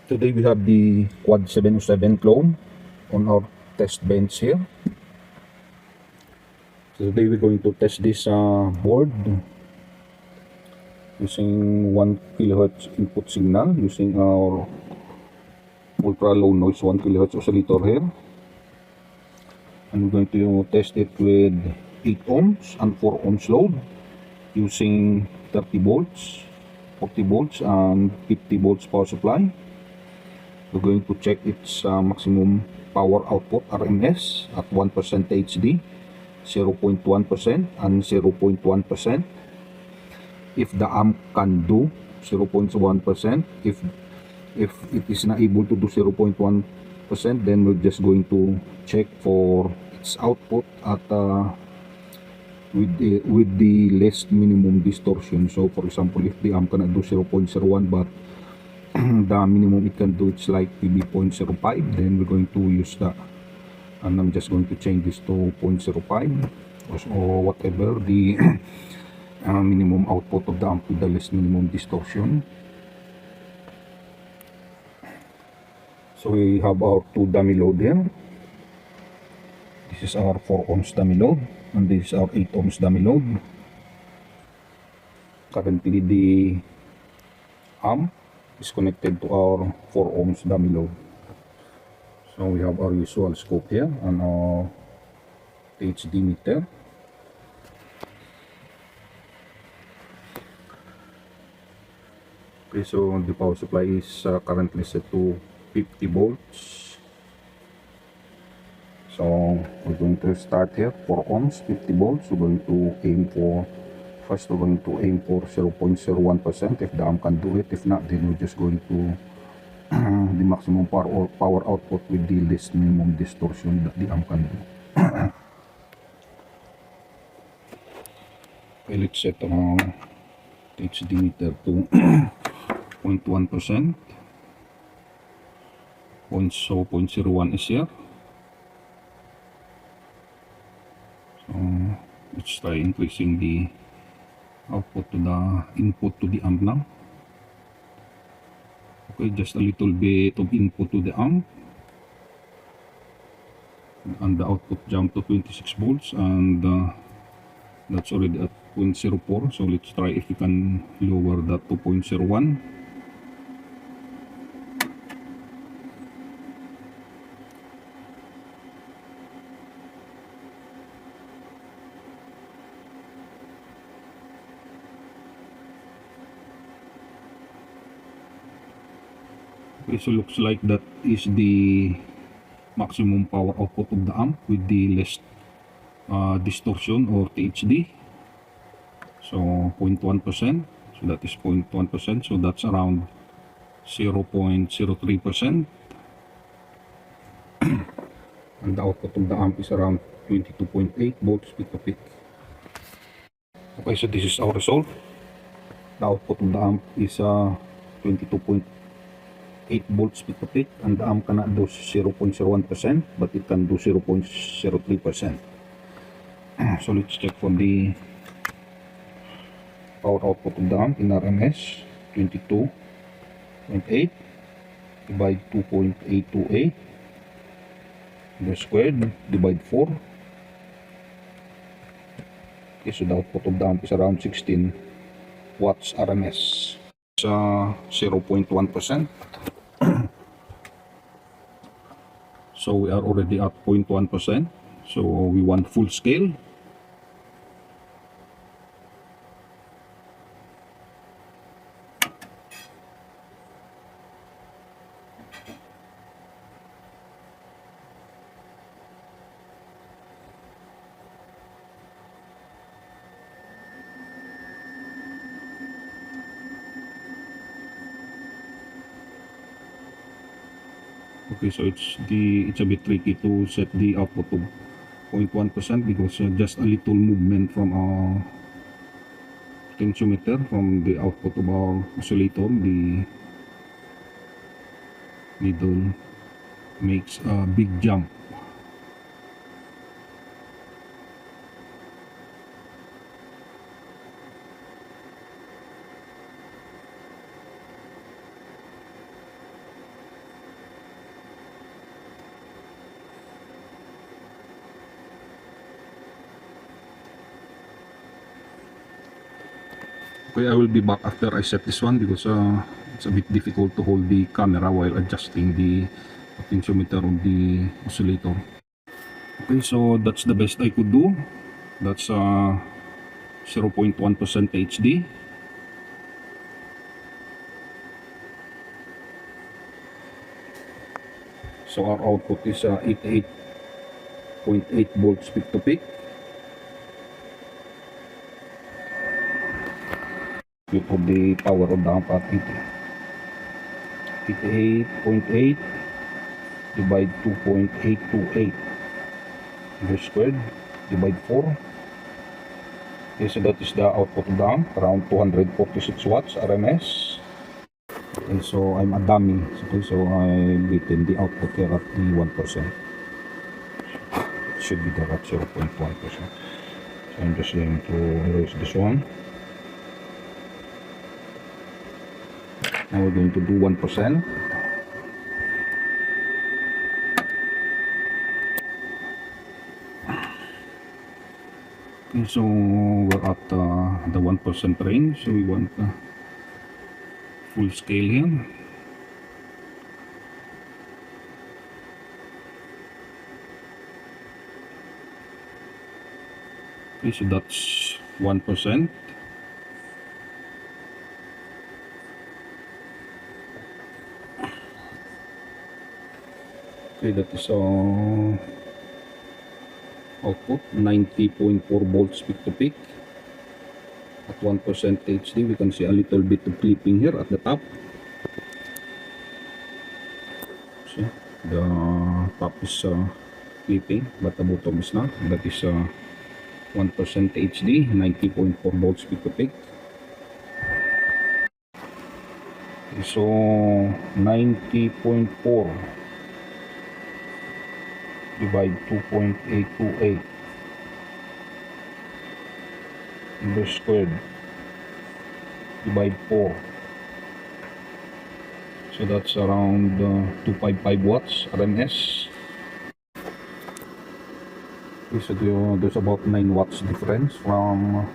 Today we have the Quad 707 clone on our test bench here. So today we're going to test this board using 1 kHz input signal using our ultra low noise 1 kHz oscillator here. And we're going to test it with 8 ohms and 4 ohms load using 30 volts, 40 volts and 50 volts power supply. We're going to check its maximum power output RMS at 1% THD, 0.1% and 0.1%. If the amp can do 0.1%, if it is not able to do 0.1%, then we're just going to check for its output at with the less minimum distortion. So for example, if the amp cannot do 0.01 but the minimum it can do it's like maybe 0.05, then we're going to use that, and I'm just going to change this to 0.05 or whatever the minimum output of the amp with the least minimum distortion. So we have our 2 dummy load here. This is our 4 ohms dummy load and this is our 8 ohms dummy load. Currently the amp is connected to our 4 ohms dummy load. So we have our usual scope here and our THD meter. Okay, so the power supply is currently set to 50 volts. So we're going to start here 4 ohms, 50 volts. We're going to aim for, first we're going to aim for 0.01% if the amp can do it. If not, then we're just going to the maximum power output with the least minimum distortion that the amp can do. Okay, let's set our THD meter to 0.1%. 0.01 is here. So let's try increasing the output to the input to the amp now. Okay, just a little bit of input to the amp and the output jumped to 26 volts, and that's already at 0.04. So let's try if we can lower that to 0.01. Okay, so looks like that is the maximum power output of the amp with the less distortion or THD. So 0.1%, so that is 0.1%, so that's around 0.03%. And the output of the amp is around 22.8 volts peak to peak. Okay, so this is our result. The output of the amp is 22.8 volts peak to peak, and the amp cannot do 0.01%, but it can do 0.03%. So let's check for the power output of the amp in RMS. 22.8 divide 2.828 the squared divide 4. Okay, so the output of the amp is around 16 watts RMS. It's 0.1%. So we are already at 0.1%. So we want full scale. Okay, so it's a bit tricky to set the output of 0.1% because just a little movement from our potentiometer from the output of our oscillator, the needle makes a big jump. Okay, I will be back after I set this one because it's a bit difficult to hold the camera while adjusting the potentiometer of the oscillator. Okay, so that's the best I could do. That's 0.1% THD. So our output is 88.8 volts peak to peak. You put the power of the amp at 88.8 divide 2.828 squared divide 4. Okay, so that is the output of the amp, around 246 watts RMS. Okay, so I'm a dummy. Okay, so I'm getting the output here at the 1%. It should be there at 0.1%. So I'm just going to erase this one. Now we're going to do 1%. Okay, so we're at the 1% range. So we want full scale here. Okay, so that's 1%. Okay, that is output 90.4 volts peak to peak at 1% HD. We can see a little bit of clipping here at the top. See, the top is clipping, but the bottom is not. That is 1% HD, 90.4 volts peak to peak. Okay, so 90.4 divide 2.828 inverse squared divide 4, so that's around 255 watts RMS. Okay, so there's about 9 watts difference from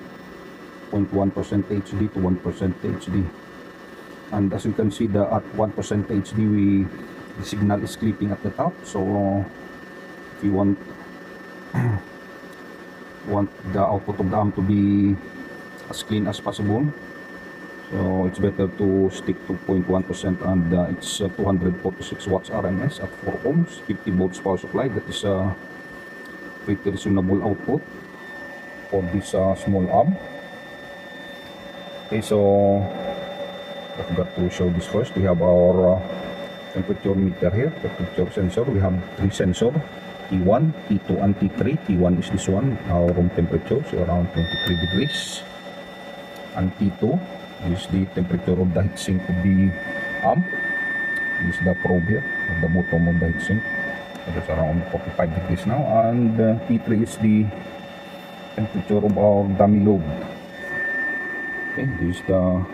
0.1% HD to 1% HD. And as you can see, at 1% HD the signal is clipping at the top. So if you want the output of the amp to be as clean as possible, so it's better to stick to 0.1%, and it's 246 watts RMS at 4 ohms, 50 volts power supply. That is a pretty reasonable output for this small amp. Okay, so I forgot to show this first. We have our temperature meter here, temperature sensor. We have 3 sensors, T1, T2, and T3. T1 is this one, our room temperature, so around 23 degrees. And T2 is the temperature of the heatsink of the amp. This is the probe here at the bottom of the heatsink. So that's around 45 degrees now. And T3 is the temperature of our dummy load. Okay, this is the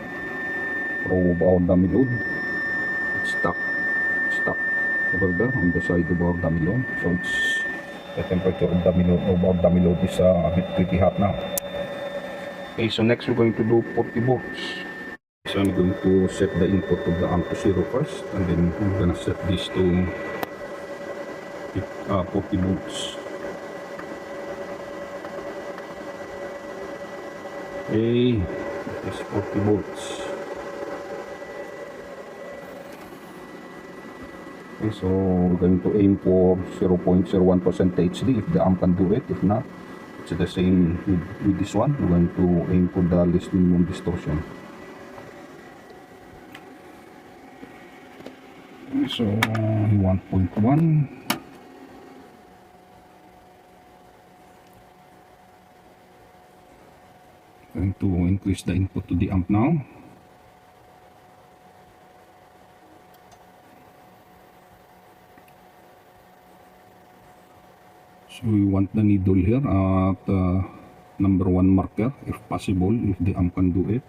probe of our dummy load. It's stuck over there on the side of our dummy load. So it's the temperature of our dummy load is a bit pretty hot now. Okay, so next we're going to do 40 volts. So I'm going to set the input of the amp to 0 first, and then I'm gonna set this to 40 volts. Okay, that is 40 volts. Okay, so we're going to aim for 0.01% HD if the amp can do it. If not, it's the same with this one. We're going to aim for the least minimum distortion. Okay, so 1.1. Going to increase the input to the amp now. So we want the needle here at number 1 marker if possible, if the amp can do it.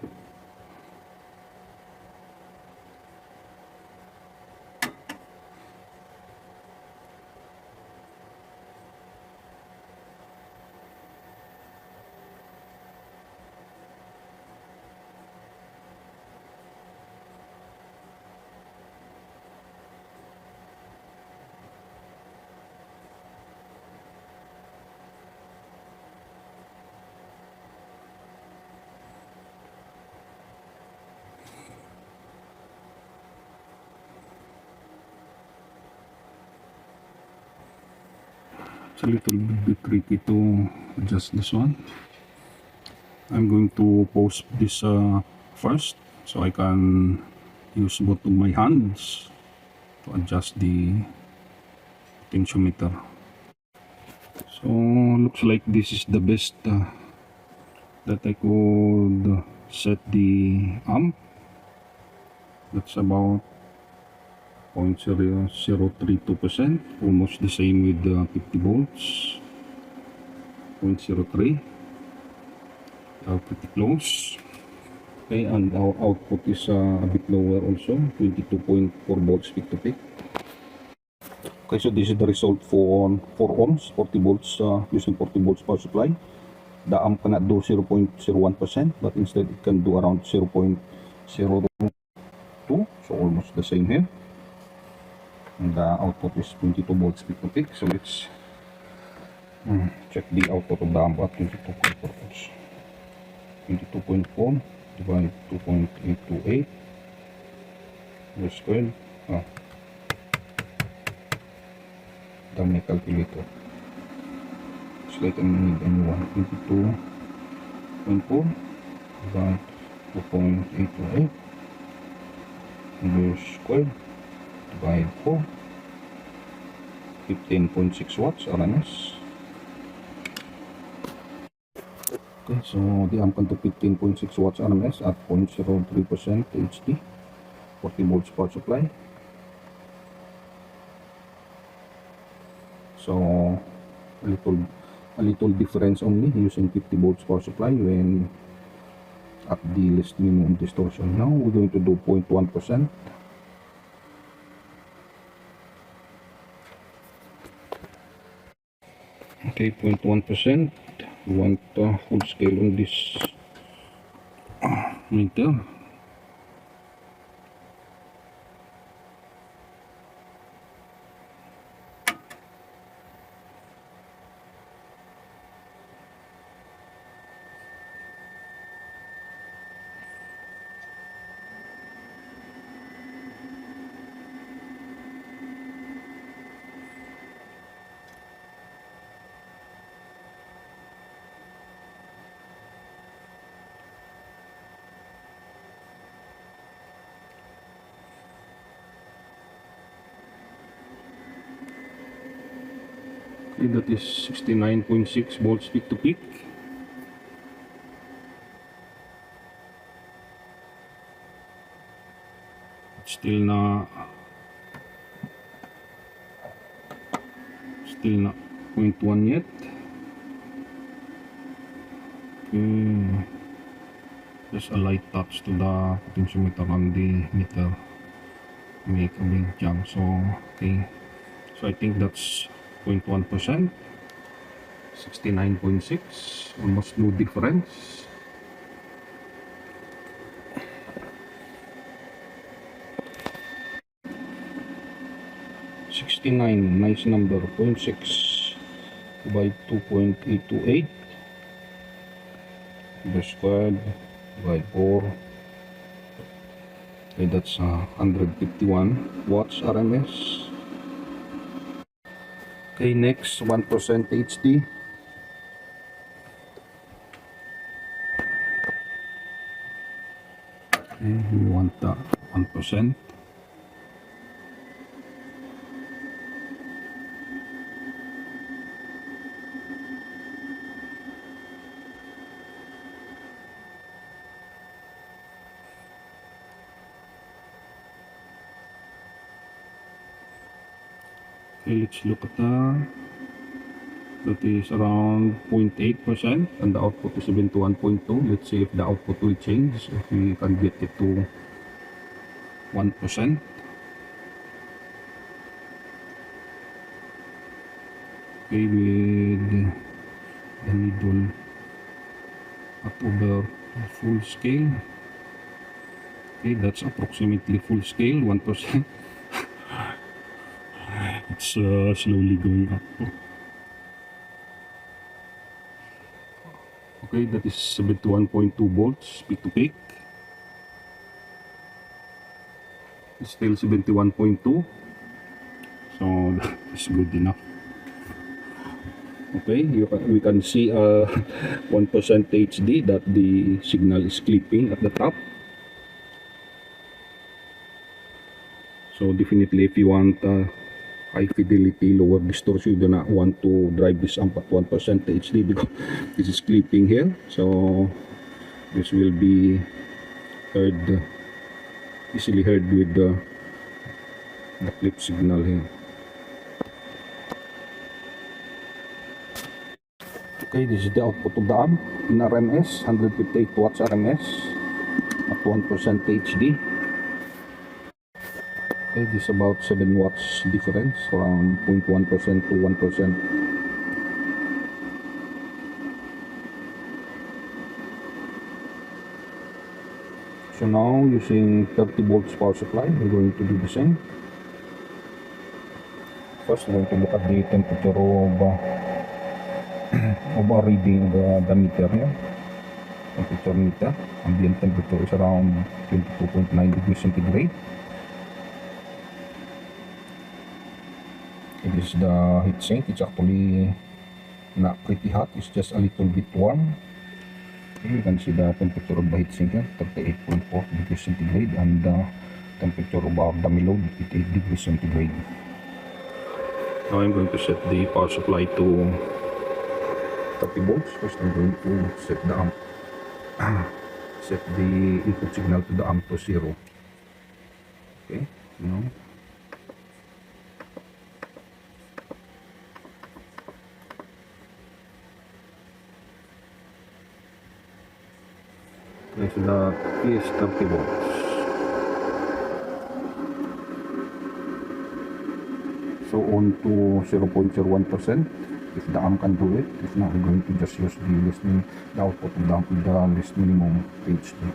It's a little bit tricky to adjust this one. I'm going to pause this first so I can use both of my hands to adjust the potentiometer. So looks like this is the best that I could set the amp. That's about 0.0032%, almost the same with 50 volts. 0.03, are pretty close. Okay, and our output is a bit lower also, 22.4 volts peak to peak. Okay, so this is the result for 4 ohms, 40 volts, using 40 volts power supply. The amp cannot do 0.01%, but instead it can do around 0.02, so almost the same here. And the output is 22 volts peak to peak, so let's check the output of the amp at 22.4 volts. 22.4 divided 2.828 squared. My calculator. It's like I need anyone. 22.4 divided 2.828 squared divided 4. 15.6 watts RMS. Okay, so the amp can do 15.6 watts RMS at 0.03% THD, 40 volts power supply. So a little difference only using 50 volts power supply when at the least minimum distortion. Now we're going to do 0.1%. Okay, 0.1%. We want full scale on this meter. Okay, that is 69.6 volts peak to peak. Still not 0.1 yet. Okay, just a light touch to the potentiometer on the meter make a big jump. So okay, so I think that's 0.1%, 69.6, almost no difference. Nice number. 0.6 by 2.828 squared by 4. Okay, that's 151 watts RMS. Okay, next 1% HD. Okay, we want 1%. Okay, let's look at that is around 0.8% and the output is 71.2. Let's see if the output will change, if we can get it to 1%. Okay, with the needle at over full scale. Okay, that's approximately full scale, 1%. It's slowly going up. Okay, that is 71.2 volts peak to peak. It's still 71.2, so that is good enough. Okay, we can see 1% THD that the signal is clipping at the top. So definitely, if you want high fidelity, lower distortion, you do not want to drive this amp at 1% THD because this is clipping here. So this will be heard, easily heard with the clip signal here. Okay, this is the output of the amp in RMS, 158 watts RMS at 1% HD. Okay, this is about 7 watts difference, from 0.1% to 1%. So now, using 30 volts power supply, we're going to do the same. First, we're going to look at the temperature of our reading the meter here. Temperature meter, ambient temperature is around 22.9 degrees centigrade. It is the heatsink. It's actually not pretty hot, it's just a little bit warm. Okay, you can see the temperature of the heatsink here, 38.4 degrees centigrade, and the temperature of our dummy load, 88 degrees centigrade. Now I'm going to set the power supply to 30 volts. First, I'm going to set the amp, set the input signal to the amp to 0. Okay, now this is the is 30 volts. So on to 0.01%, if the amp can do it. If not, we're going to just use the output of the amp with the least minimum THD.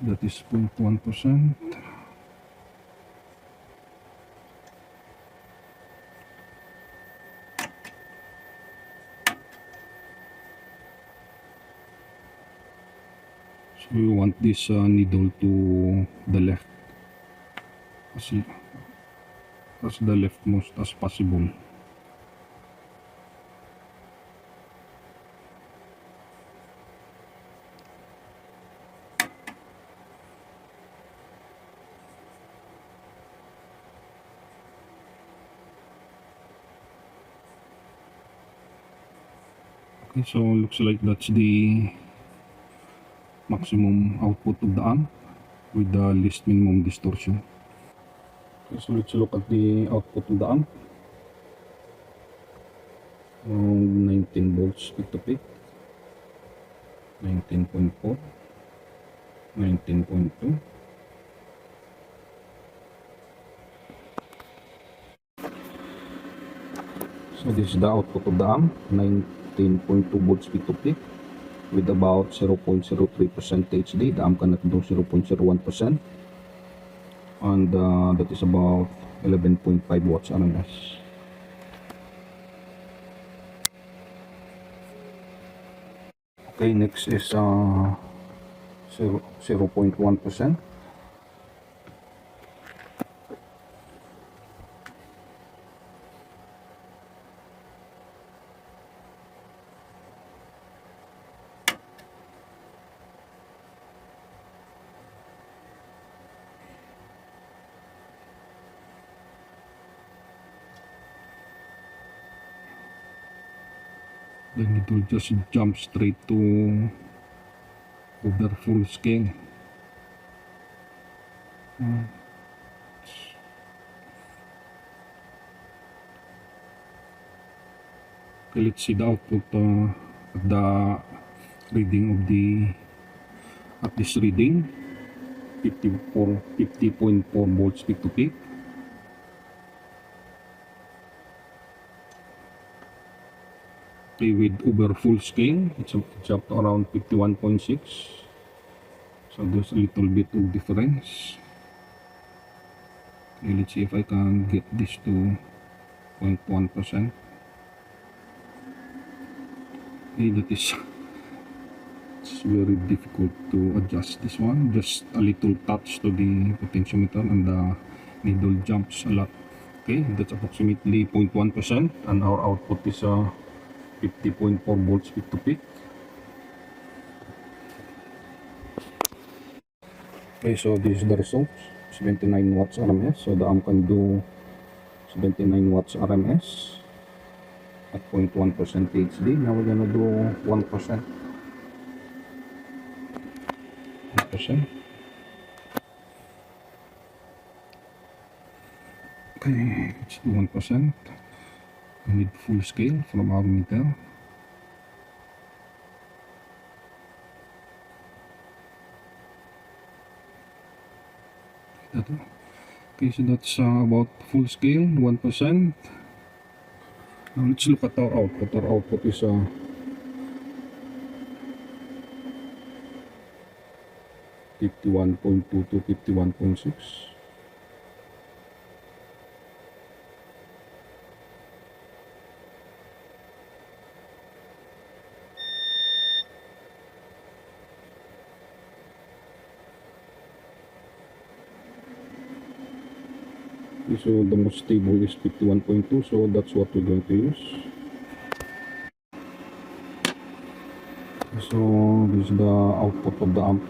That is 0.1%. So we want this needle to the left, as the leftmost as possible. Okay, so looks like that's the maximum output of the amp with the least minimum distortion. Okay, so let's look at the output of the amp. Around 19 volts peak to peak, 19.4, 19.2. So this is the output of the amp, 19.2 volts peak to peak with about 0.03% THD. The amp cannot do 0.01%, and that is about 11.5 watts RMS. Okay, next is 0.1%. Then it will just jump straight to over full scale. Okay, let's see the output at the reading of at this reading, 50.4 volts peak to peak. Okay, with over full scale, it's up to around 51.6. So there's a little bit of difference. Okay, let's see if I can get this to 0.1%. Okay, that is it's very difficult to adjust this one. Just a little touch to the potentiometer and the needle jumps a lot. Okay, that's approximately 0.1%, and our output is 50.4 volts peak to peak. Okay, so this is the result. 79 watts RMS. So the amp can do 79 watts RMS at 0.1% THD. Now we're gonna do 1%. 1%. Okay, let's do 1%. We need full scale from our meter. Okay, so that's about full scale, 1%. Now let's look at our output. Our output is 51.2 to 51.6. So the most stable is 51.2, so that's what we're going to use. So this is the output of the amp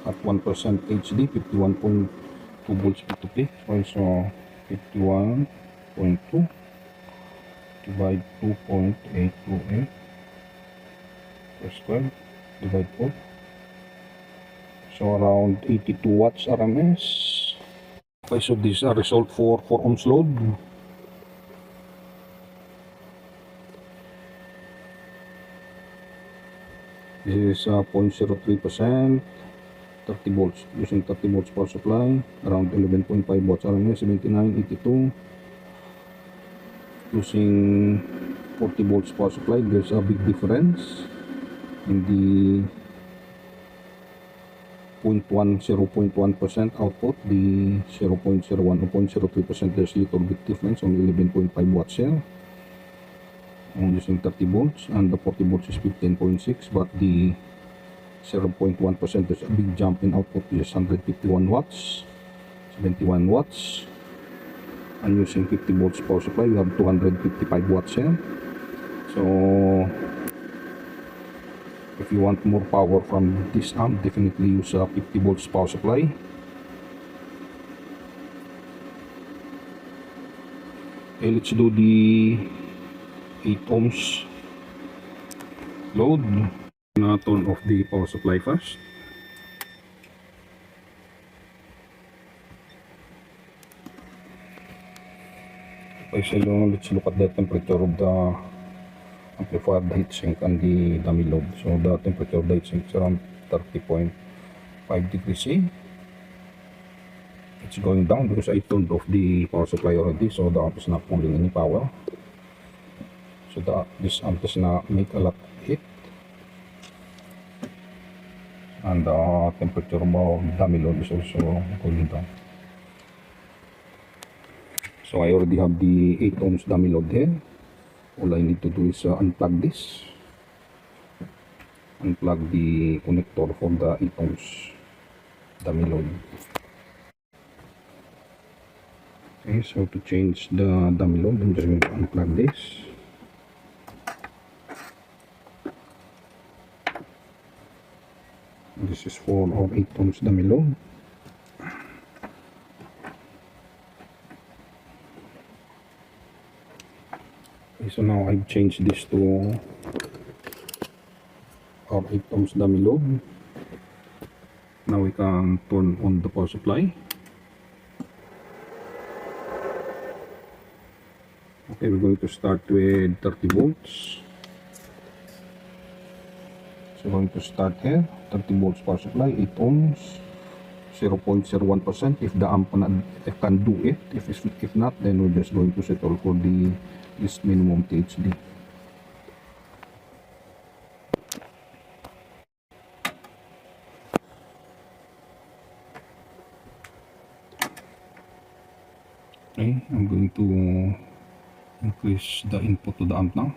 at 1% HD, 51.2 volts peak to peak. So 51.2 divide 2.828 per square divide 4. So around 82 watts RMS. Okay, so this is a result for 4 ohms load. This is 0.03%, 30 volts, using 30 volts power supply, around 11.5 watts RMS, 7982. Using 40 volts power supply, there's a big difference in the 0.1% output, the 0.01 or 0.03%, there's little bit difference, only 11.5 watts here. I'm using 30 volts, and the 40 volts is 15.6, but the 0.1%, there's a big jump in output, is 151 watts, 71 watts. And using 50 volts power supply, we have 255 watts here. So if you want more power from this amp, definitely use a 50 volts power supply. Okay, let's do the 8 ohms load. Now turn off the power supply first. Okay, so let's look at the temperature of the amplifier, the heatsink, and the dummy load. So the temperature of the heatsink is around 30.5 degrees C. It's going down because I turned off the power supply already, so the amp is not pulling any power. So this amp does not make a lot of heat. And the temperature of the dummy load is also going down. So I already have the 8 ohms dummy load here. All I need to do is unplug this. Unplug the connector for the 8 ohms dummy load. Okay, so to change the dummy load, I'm just going to unplug this. This is for our 8 ohms dummy load. Okay, so now I've changed this to our 8 ohms dummy load. Now we can turn on the power supply. Okay, we're going to start with 30 volts. So we're going to start here, 30 volts power supply, 8 ohms, 0.01%. If the amp can do it, if not, then we're just going to settle for the least minimum THD. Okay, I'm going to increase the input to the amp now.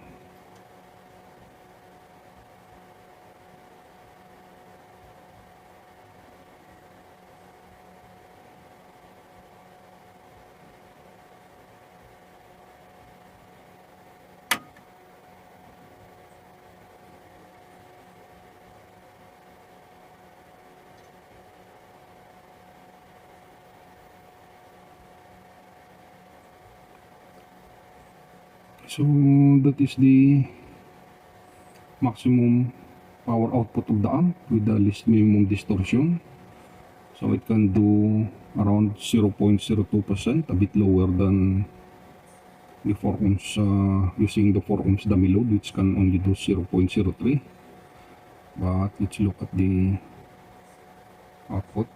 So that is the maximum power output of the amp with the least minimum distortion. So it can do around 0.02%, a bit lower than the 4 ohms using the 4 ohms dummy load, which can only do 0.03. But let's look at the output.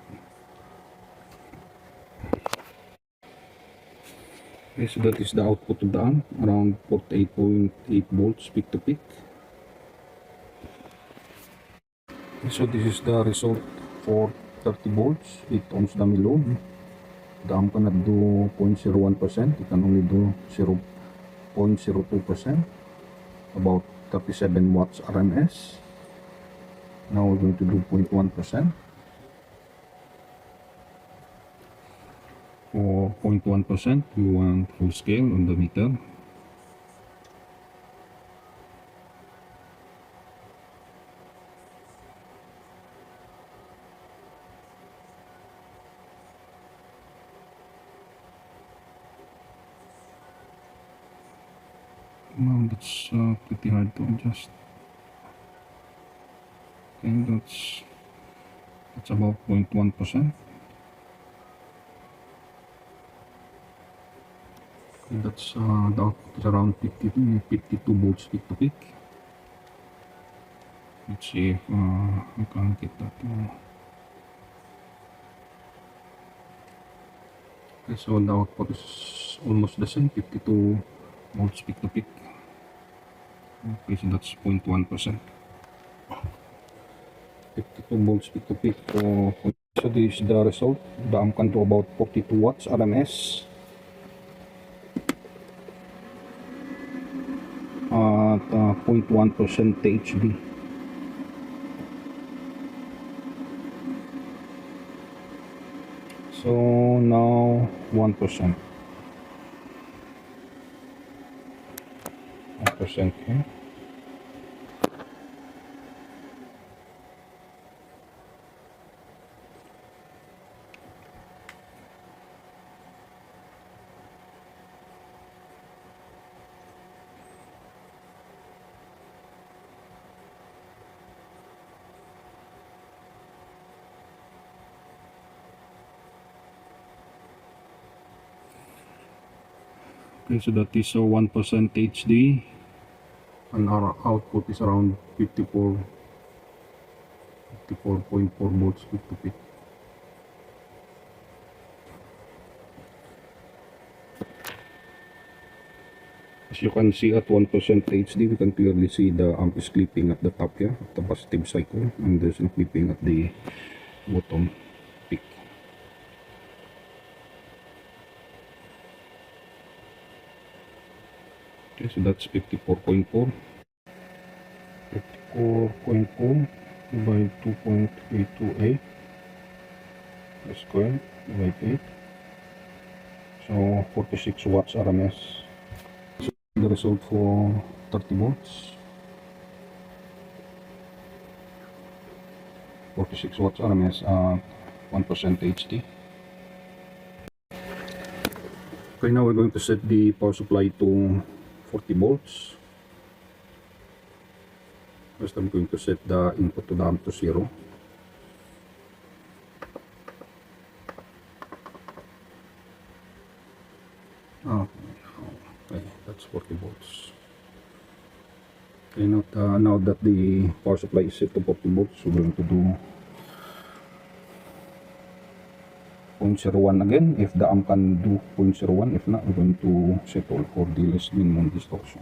Okay, so that is the output of the amp, around 48.8 volts peak to peak. Okay, so this is the result for 30 volts, 8 ohms dummy load. The amp cannot do 0.01%, it can only do 0.02%, about 37 watts RMS. Now we're going to do 0.1%. For 0.1%, we want full scale on the meter. Wow, that's pretty hard to adjust. Okay, that's about 0.1%. Okay, that's the output is around 52 volts peak to peak. Let's see if I can get that. Okay, so the output is almost the same, 52 volts peak to peak. Okay, so that's 0.1%. 52 volts peak to peak. So this is the result. The amp can do about 42 watts RMS at 0.1% THD. So now 1%. 1% here. Okay, so that is 1% HD, and our output is around 54.4 volts peak to peak. As you can see, at 1% HD, we can clearly see the amp is clipping at the top here, at the positive cycle, and there's no clipping at the bottom peak. Okay, so that's 54.4. 54.4 by 2.828 square by 8. So 46 watts RMS. So the result for 30 volts. 46 watts RMS at 1% HD. Okay, now we're going to set the power supply to 40 volts. First, I'm going to set the input to the amp to 0. Okay, that's 40 volts. Okay, now that the power supply is set to 40 volts, we're going to do 0.01 again. If the amp can do 0.01, if not, we're going to settle for the least minimum distortion.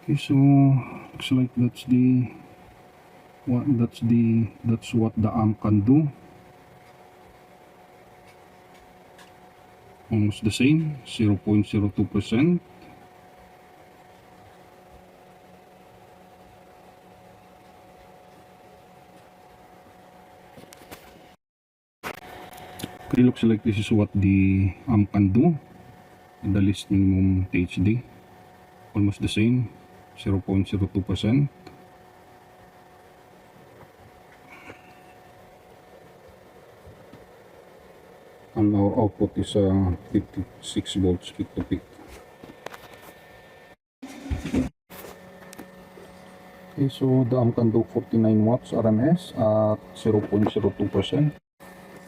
Okay, so looks like that's what the amp can do. Almost the same, 0.02%. Okay, looks like this is what the amp can do. The least minimum THD. Almost the same, 0.02%. And our output is 56 volts peak to peak. Okay, so the amp can do 49 watts RMS at 0.02%.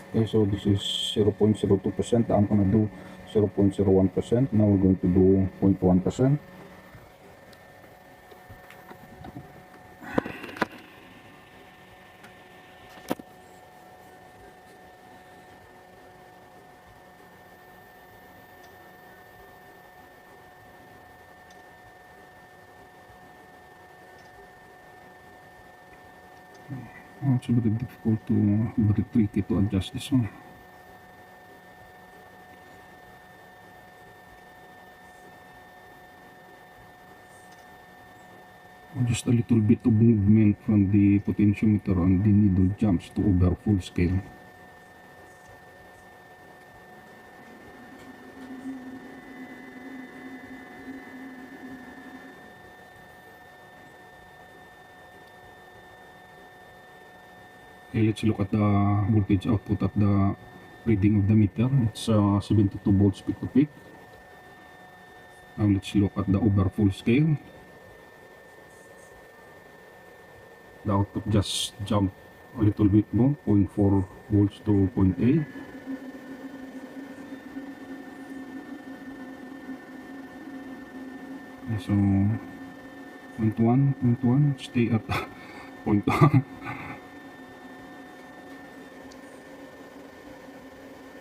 Okay, so this is 0.02%. The amp can do 0.01%. Now we're going to do 0.1%. It's very difficult very tricky to adjust this one. Just a little bit of movement from the potentiometer and the needle jumps to over full scale. Okay, let's look at the voltage output at the reading of the meter. It's 72 volts peak to peak. Now let's look at the over full scale. The output just jumped a little bit more, 0.4 volts to 0.8. Okay, so 0.1, stay at 0.1.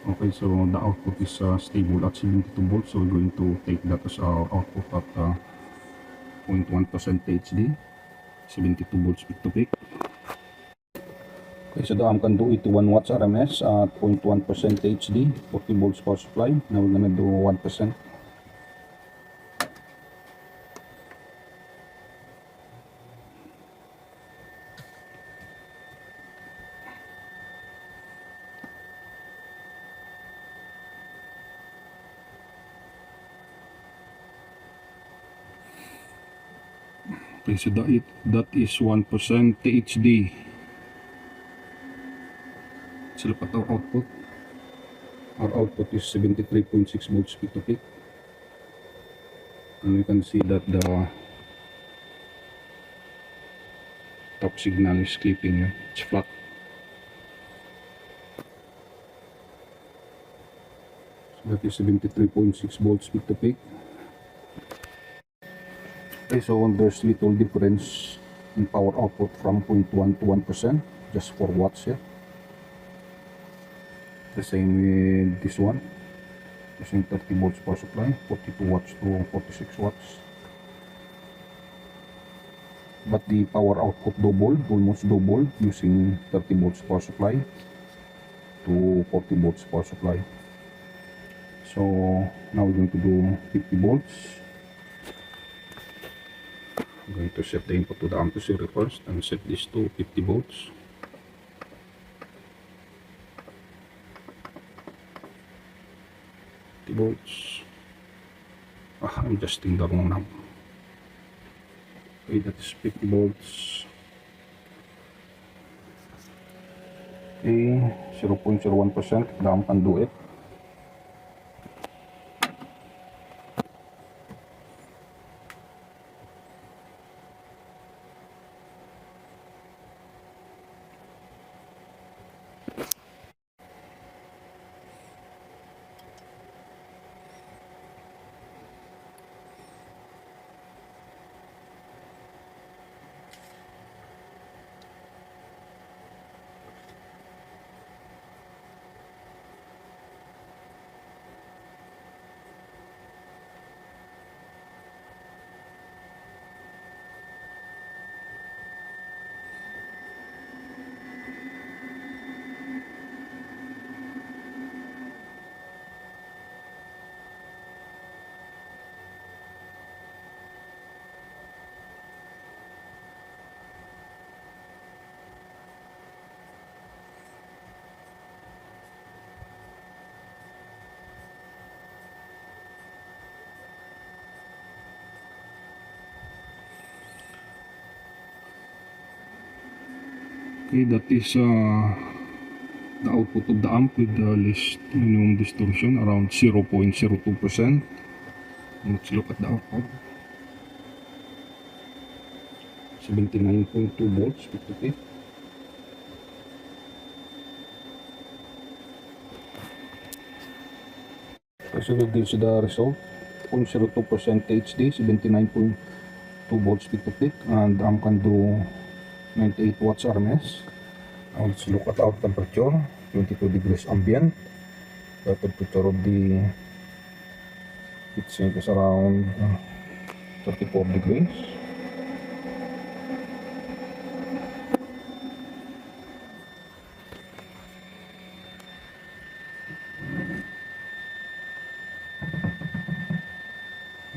Okay, so the output is stable at 72 volts, so we're going to take that as our output at 0.1% THD, 72 volts peak to peak. Okay, so the amp can do 81 watts RMS at 0.1% THD, 40 volts power supply. Now we're gonna do 1%. Okay, so that is 1% THD. Let's look at our output. Our output is 73.6 volts peak to peak. And we can see that the top signal is clipping. It's flat. So that is 73.6 volts peak to peak. Okay, so there's little difference in power output from 0.1 to 1%, just 4 watts here. The same with this one, using 30 volts power supply, 42 watts to 46 watts. But the power output doubled, almost doubled, using 30 volts power supply to 40 volts power supply. So now we're going to do 50 volts. I'm going to set the input to the amp zero first and set this to 50 volts. Volts. I'm adjusting the wrong knob. Okay, that is 50 volts. Okay, 0.01%. The amp can do it. Okay, that is the output of the amp with the least minimum distortion, around 0.02%. Let's look at the output. 79.2 volts, peak to peak. So this is the result. 0.02% THD, 79.2 volts peak to peak, and the amp can do 98 watts RMS. Now let's look at our temperature. 22 degrees ambient. The temperature of the heatsink is around 34 degrees.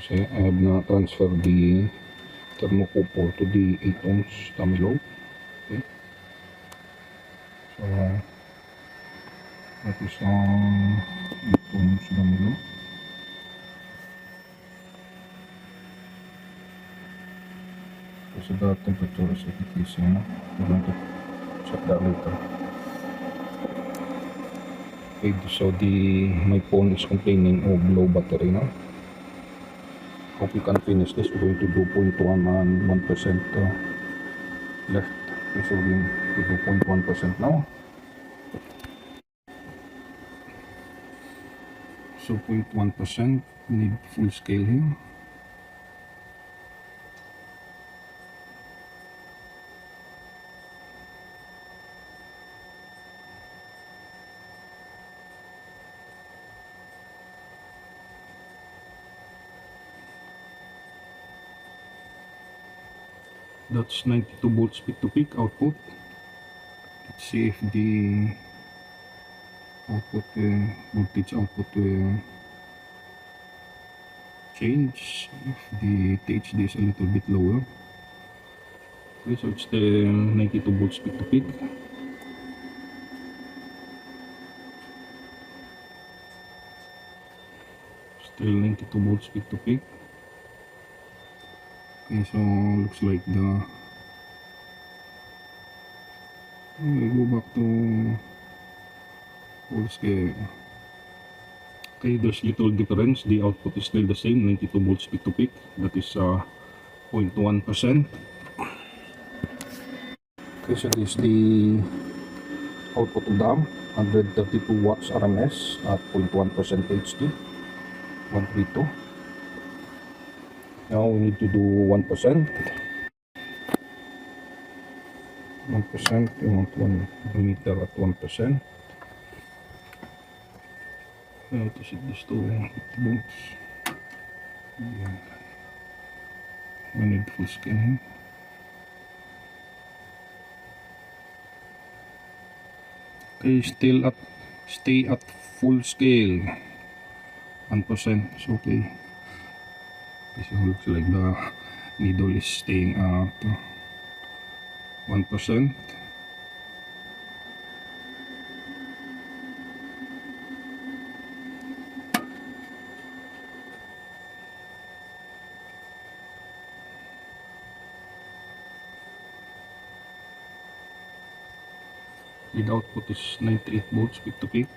So I have now transferred the thermocouple to the 8 ohms dummy load. Okay. So that is 8 ohms dummy load. So the temperature is decreasing. We're going to check that later. Okay, so my phone is complaining of low battery now. Hope we can finish this. We're going to do 0.1 and 1% left. Okay, so we're going to do 0.1% now. So 0.1%, need full scale here. That's 92 volts peak to peak output. Let's see if the output voltage output will change if the THD is a little bit lower. Okay, so it's the 92 volts peak to peak. Still 92 volts peak to peak. Okay, so looks like we go back to full scale. Okay, there's little difference. The output is still the same, 92 volts peak to peak. That is 0.1%. Okay, so this is the output of the amp, 132 watts RMS at 0.1% HD, 132. Now we need to do 1%. 1%, we want 1 meter at 1%. Now to set this to 50 volts. We need full scale here. Okay, stay at full scale. 1%, it's okay. This looks like the needle is staying at 1%. The output is 98 volts peak to peak.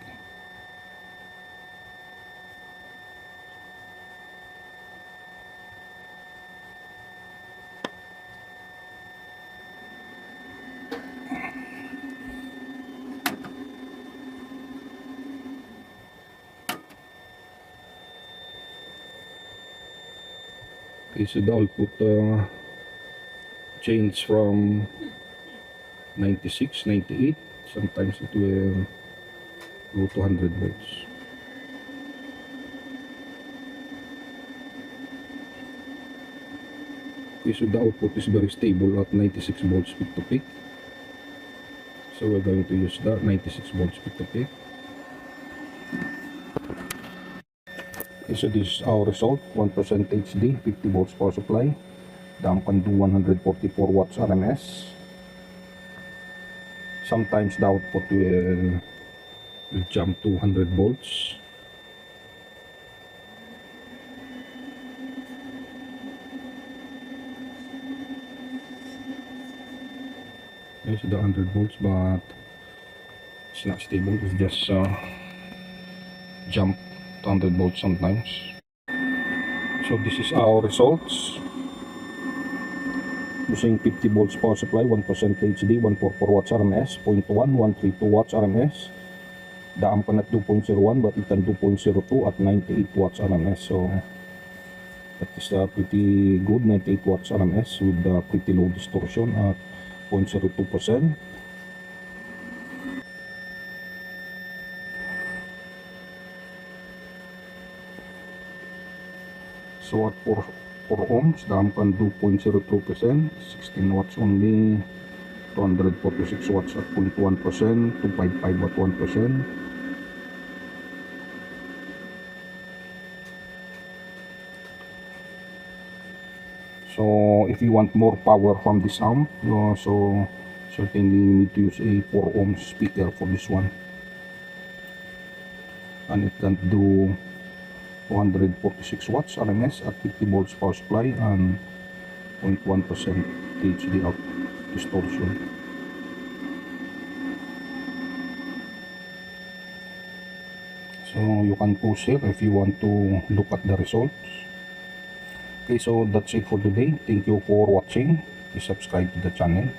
Okay, so the output change from 96, 98, sometimes it will go to 100 volts. Okay, so the output is very stable at 96 volts peak to peak. So we're going to use that 96 volts peak to peak. Okay, so this is our result, 1% HD, 50 volts power supply. The amp can do 144 watts RMS. Sometimes the output will jump to 100 volts. Okay, so the 100 volts, but it's not stable. It's just jump to 100 volts sometimes. So this is our results. Using 50 volts power supply, 1% THD, 144 watts RMS, 0.1, 132 watts RMS. The amp can at 2.01, but it can 2.02 at 98 watts RMS. So that is pretty good, 98 watts RMS with pretty low distortion at 0.02%. So at 4 ohms, the amp can do 0.02%, 16 watts only, 246 watts at 0.1%, 255 at 1%. So if you want more power from this amp, so certainly you need to use a 4 ohms speaker for this one. And it can do 246 watts RMS at 50 volts power supply and 0.1% THD out distortion. So you can pause here if you want to look at the results. Okay, so that's it for today. Thank you for watching. Please subscribe to the channel.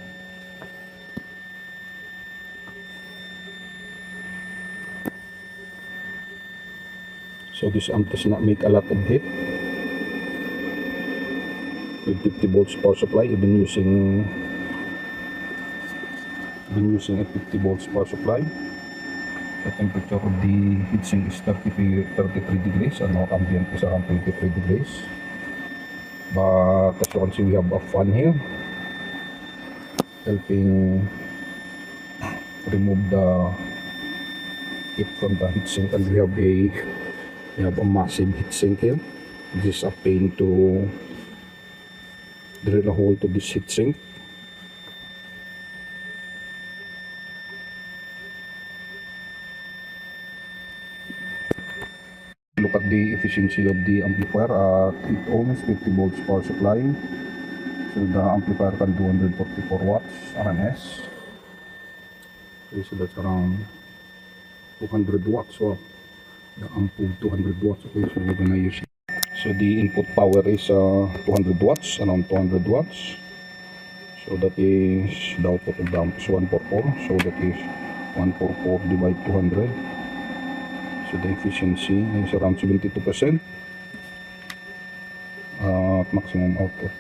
So this amp does not make a lot of heat with 50 volts power supply, even using a 50 volts power supply. The temperature of the heatsink is 33 degrees and our ambient is around 23 degrees. But as you can see, we have a fan here helping remove the heat from the heatsink, and we have a massive heatsink here. This is a pain to drill a hole to this heatsink. Look at the efficiency of the amplifier at 8 ohms, 50 volts power supply. So the amplifier can do 144 watts RMS. Okay, so that's around 200 watts. So the amp with 200 watts. Okay, so we're gonna use it. So the input power is 200 watts, around 200 watts. So that is the output of the amp is 144. So that is 144 divided 200. So the efficiency is around 72% at maximum output.